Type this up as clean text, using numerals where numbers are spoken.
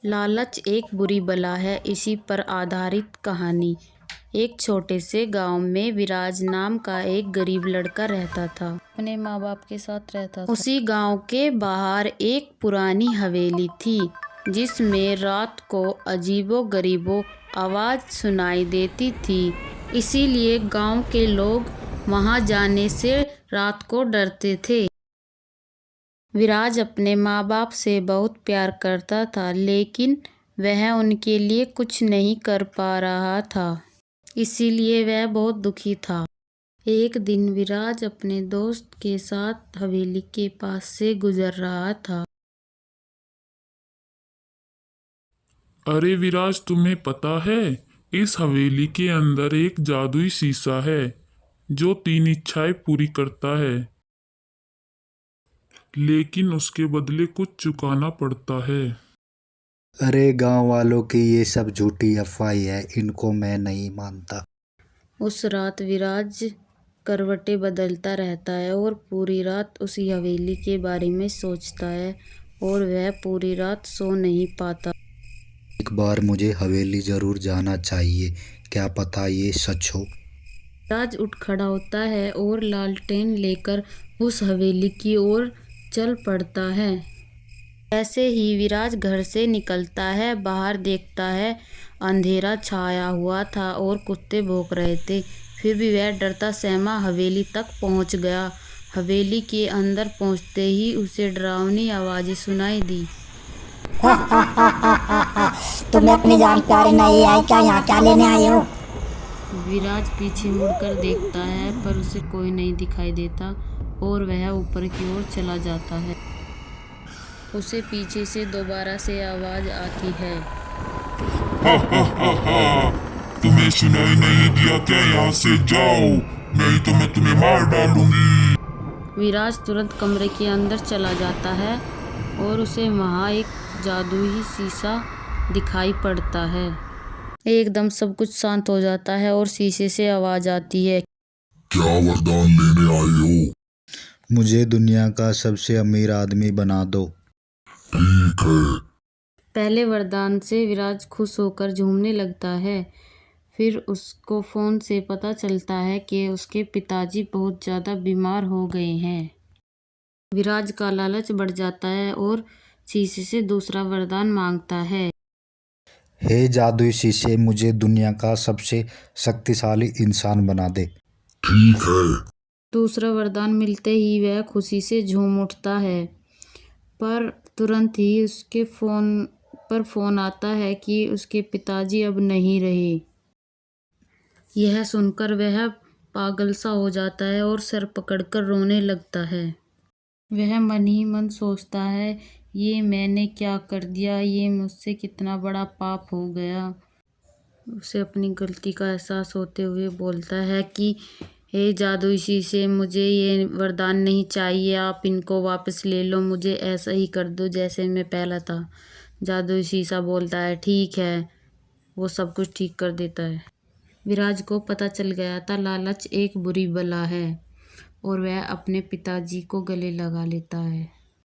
लालच एक बुरी बला है। इसी पर आधारित कहानी। एक छोटे से गांव में विराज नाम का एक गरीब लड़का रहता था। अपने माँ बाप के साथ रहता था। उसी गांव के बाहर एक पुरानी हवेली थी जिसमें रात को अजीबो-गरीबो आवाज सुनाई देती थी। इसीलिए गांव के लोग वहां जाने से रात को डरते थे। विराज अपने माँ बाप से बहुत प्यार करता था, लेकिन वह उनके लिए कुछ नहीं कर पा रहा था। इसीलिए वह बहुत दुखी था। एक दिन विराज अपने दोस्त के साथ हवेली के पास से गुजर रहा था। अरे विराज, तुम्हें पता है इस हवेली के अंदर एक जादुई शीशा है जो 3 इच्छाएं पूरी करता है, लेकिन उसके बदले कुछ चुकाना पड़ता है। अरे गांव वालों की ये सब झूठी अफवाही है, इनको मैं नहीं मानता। उस रात विराज करवटें बदलता रहता है और पूरी रात उसी हवेली के बारे में सोचता है और वह पूरी रात सो नहीं पाता। एक बार मुझे हवेली जरूर जाना चाहिए, क्या पता ये सच हो। विराज उठ खड़ा होता है और लालटेन लेकर उस हवेली की ओर चल पड़ता है। ऐसे ही विराज घर से निकलता है। बाहर देखता है अंधेरा छाया हुआ था और कुत्ते भौंक रहे थे। फिर भी वह डरता सहमा हवेली तक पहुंच गया। हवेली के अंदर पहुंचते ही उसे डरावनी आवाजें सुनाई दी। तुम्हें अपनी जान प्यारे नहीं आई क्या? यहाँ क्या लेने आए हो? विराज पीछे मुड़कर देखता है पर उसे कोई नहीं दिखाई देता और वह ऊपर की ओर चला जाता है। उसे पीछे से दोबारा से आवाज आती है। तुम्हें सुनाई नहीं दिया क्या? यहाँ से जाओ, नहीं तो मैं तुम्हें मार डालूंगी। विराज तुरंत कमरे के अंदर चला जाता है और उसे वहाँ एक जादुई शीशा दिखाई पड़ता है। एकदम सब कुछ शांत हो जाता है और शीशे से आवाज आती है। क्या वरदान लेने आए हो? मुझे दुनिया का सबसे अमीर आदमी बना दो। ठीक है। पहले वरदान से विराज खुश होकर झूमने लगता है। फिर उसको फोन से पता चलता है कि उसके पिताजी बहुत ज़्यादा बीमार हो गए हैं। विराज का लालच बढ़ जाता है और शीशे से दूसरा वरदान मांगता है। हे जादुई शीशे, मुझे दुनिया का सबसे शक्तिशाली इंसान बना दे। ठीक है। दूसरा वरदान मिलते ही वह खुशी से झूम उठता है, पर तुरंत ही उसके फोन आता है कि उसके पिताजी अब नहीं रहे। यह सुनकर वह पागल सा हो जाता है और सर पकड़कर रोने लगता है। वह मन ही मन सोचता है, ये मैंने क्या कर दिया, ये मुझसे कितना बड़ा पाप हो गया। उसे अपनी गलती का एहसास होते हुए बोलता है कि हे जादुई शीशे, मुझे ये वरदान नहीं चाहिए, आप इनको वापस ले लो, मुझे ऐसा ही कर दो जैसे मैं पहला था। जादुई शीशा बोलता है ठीक है, वो सब कुछ ठीक कर देता है। विराज को पता चल गया था लालच एक बुरी बला है और वह अपने पिताजी को गले लगा लेता है।